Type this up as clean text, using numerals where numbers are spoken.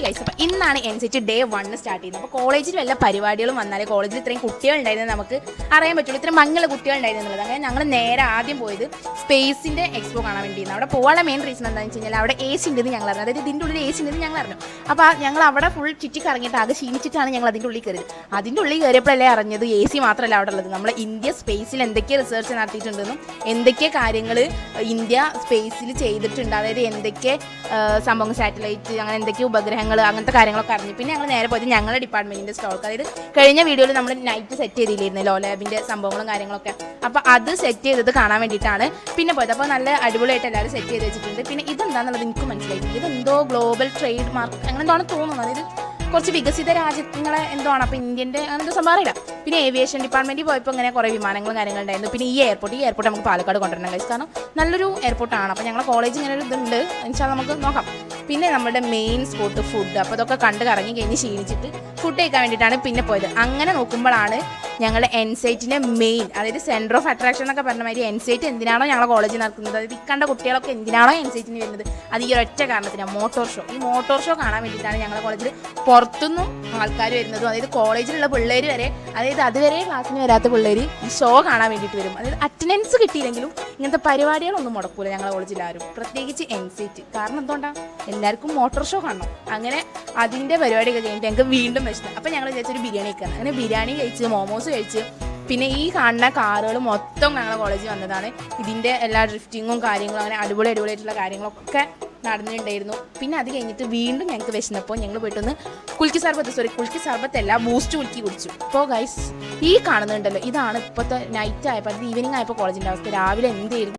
Guys, അപ്പോൾ ഇന്നാണ് NCT Day 1 start ചെയ്യുന്നത്. അപ്പോൾ കോളേജിൽ വല്ല പരിപാടികളും വന്നാലേ കോളേജിൽ ഇത്രയും കുട്ടികളുണ്ടായിരുന്നത് നമുക്ക് അറിയാൻ പറ്റുള്ളൂ, ഇത്രയും മങ്ങുള്ള കുട്ടികളുണ്ടായിരുന്നുള്ളത്. അങ്ങനെ ഞങ്ങൾ നേരെ ആദ്യം പോയത് സ്പേസിൻ്റെ എക്സ്പോ കാണാൻ വേണ്ടിയിരുന്നു. അവിടെ പോകാനുള്ള മെയിൻ റീസൺ എന്താണെന്ന് വെച്ച് കഴിഞ്ഞാൽ അവിടെ AC ഉണ്ടെന്ന് ഞങ്ങൾ അറിഞ്ഞു, അതായത് ഇതിൻ്റെ ഉള്ളിൽ AC ഉണ്ടെന്ന് ഞങ്ങൾ അറിഞ്ഞു. അപ്പോൾ ഞങ്ങൾ അവിടെ ഫുൾ ചുറ്റി കറങ്ങിയിട്ട് ആകെ ക്ഷീണിച്ചിട്ടാണ് ഞങ്ങൾ അതിൻ്റെ ഉള്ളിൽ കയറിയത്. അതിൻ്റെ ഉള്ളിൽ കയറിയപ്പോഴല്ലേ അറിഞ്ഞത് AC മാത്രമല്ല അവിടെ ഉള്ളത്, നമ്മൾ ഇന്ത്യ സ്പേസിൽ എന്തൊക്കെ റിസർച്ച് നടത്തിയിട്ടുണ്ടെന്നും എന്തൊക്കെ കാര്യങ്ങൾ ഇന്ത്യ സ്പേസിൽ ചെയ്തിട്ടുണ്ട്, അതായത് എന്തൊക്കെ സംഭവം സാറ്റലൈറ്റ് അങ്ങനെ എന്തൊക്കെ ഉപഗ്രഹങ്ങൾ അങ്ങനത്തെ കാര്യങ്ങളൊക്കെ അറിഞ്ഞു. പിന്നെ ഞങ്ങൾ നേരെ പോയത് ഞങ്ങളുടെ ഡിപ്പാർട്ട്മെൻറ്റിൻ്റെ സ്റ്റോൾക്ക്, അതായത് കഴിഞ്ഞ വീഡിയോയിൽ നമ്മൾ നൈറ്റ് സെറ്റ് ചെയ്തില്ലായിരുന്നു ലോ ലാബിൻ്റെ സംഭവങ്ങളും കാര്യങ്ങളൊക്കെ, അപ്പോൾ അത് സെറ്റ് ചെയ്തത് കാണാൻ വേണ്ടിയിട്ടാണ് പിന്നെ പോയത്. അപ്പോൾ നല്ല അടിപൊളിയായിട്ട് എല്ലാവരും സെറ്റ് ചെയ്ത് വെച്ചിട്ടുണ്ട്. പിന്നെ ഇതെന്താണെന്നുള്ളത് എനിക്ക് മനസ്സിലായിട്ടുണ്ട്, ഇതെന്തോ ഗ്ലോബൽ ട്രേഡ് മാർക്ക് അങ്ങനെ എന്താണ് തോന്നുന്നത്, അതായത് കുറച്ച് വികസിത രാജ്യങ്ങളെ എന്തോ ആണ്, അപ്പോൾ ഇന്ത്യൻ്റെ അങ്ങനത്തെ സംഭവം അറിയില്ല. പിന്നെ ഏവിയേഷൻ ഡിപ്പാർട്ട്മെൻറ്റിൽ പോയപ്പോൾ ഇങ്ങനെ കുറേ വിമാനങ്ങളും കാര്യങ്ങളുണ്ടായിരുന്നു. പിന്നെ ഈ എയർപോർട്ട് നമുക്ക് പാലക്കാട് കൊണ്ടുവരണം കഴിച്ചു, കാരണം നല്ലൊരു എയർപോർട്ടാണ്. അപ്പോൾ ഞങ്ങളുടെ കോളേജ് ഇങ്ങനെ ഒരു ഇതുണ്ട്, എന്നുവെച്ചാൽ നമുക്ക് നോക്കാം. പിന്നെ നമ്മുടെ മെയിൻ സ്പോട്ട് ഫുഡ്, അപ്പോൾ ഇതൊക്കെ കണ്ട് കറങ്ങി കഴിഞ്ഞ് ക്ഷീണിച്ചിട്ട് ഫുഡ് കഴിക്കാൻ വേണ്ടിയിട്ടാണ് പിന്നെ പോയത്. അങ്ങനെ നോക്കുമ്പോഴാണ് ഞങ്ങളുടെ എൻസൈറ്റിൻ്റെ മെയിൻ, അതായത് സെൻറ്റർ ഓഫ് അട്രാക്ഷൻ എന്നൊക്കെ പറഞ്ഞ മാതിരി എൻസൈറ്റ് എന്തിനാണോ ഞങ്ങളുടെ കോളേജിൽ നടക്കുന്നത്, അതായത് ഇക്കണ്ട കുട്ടികളൊക്കെ എന്തിനാണോ എൻസൈറ്റിന് വരുന്നത്, അത് ഈ ഒരൊറ്റ കാരണത്തിനാണ് മോട്ടോർ ഷോ. ഈ മോട്ടോർ ഷോ കാണാൻ വേണ്ടിയിട്ടാണ് ഞങ്ങളുടെ കോളേജിൽ പുറത്തുനിന്നും ആൾക്കാർ വരുന്നതും, അതായത് കോളേജിലുള്ള പിള്ളേർ വരെ, അതായത് അതുവരെ ക്ലാസ്സിന് വരാത്ത പിള്ളേർ ഈ ഷോ കാണാൻ വേണ്ടിയിട്ട് വരും. അതായത് അറ്റൻഡൻസ് കിട്ടിയില്ലെങ്കിലും ഇങ്ങനത്തെ പരിപാടികളൊന്നും മുടക്കൂല ഞങ്ങളുടെ കോളേജിൽ ആരും, പ്രത്യേകിച്ച് എൻസൈറ്റ്. കാരണം എന്തുകൊണ്ടാണ്, എല്ലാവർക്കും മോട്ടോർ ഷോ കാണണം. അങ്ങനെ അതിൻ്റെ പരിപാടിയൊക്കെ കഴിഞ്ഞിട്ട് ഞങ്ങൾക്ക് വീണ്ടും വിശന്നു. അപ്പോൾ ഞങ്ങൾ വിചാരിച്ചൊരു ബിരിയാണി കഴിക്കണം. അങ്ങനെ ബിരിയാണി കഴിച്ച് മോമോസ് കഴിച്ച് പിന്നെ ഈ കാണുന്ന കാറുകൾ മൊത്തം ഞങ്ങളുടെ കോളേജിൽ വന്നതാണ്. ഇതിൻ്റെ എല്ലാ ഡ്രിഫ്റ്റിങ്ങും കാര്യങ്ങളും അങ്ങനെ അടിപൊളിയായിട്ടുള്ള കാര്യങ്ങളൊക്കെ നടന്നിട്ടുണ്ടായിരുന്നു. പിന്നെ അത് കഴിഞ്ഞിട്ട് വീണ്ടും ഞങ്ങൾക്ക് വിശന്നപ്പോൾ ഞങ്ങൾ പോയിട്ടൊന്ന് കുൽക്കി സർബത്തല്ല ബൂസ്റ്റ് കുൽക്കി കുടിച്ചു. അപ്പോൾ ഗൈസ് ഈ കാണുന്നുണ്ടല്ലോ, ഇതാണ് ഇപ്പോഴത്തെ നൈറ്റ് ആയപ്പോൾ ഈവനിങ് ആയപ്പോൾ കോളേജിൻ്റെ അവസ്ഥ. രാവിലെ എന്തായിരുന്നു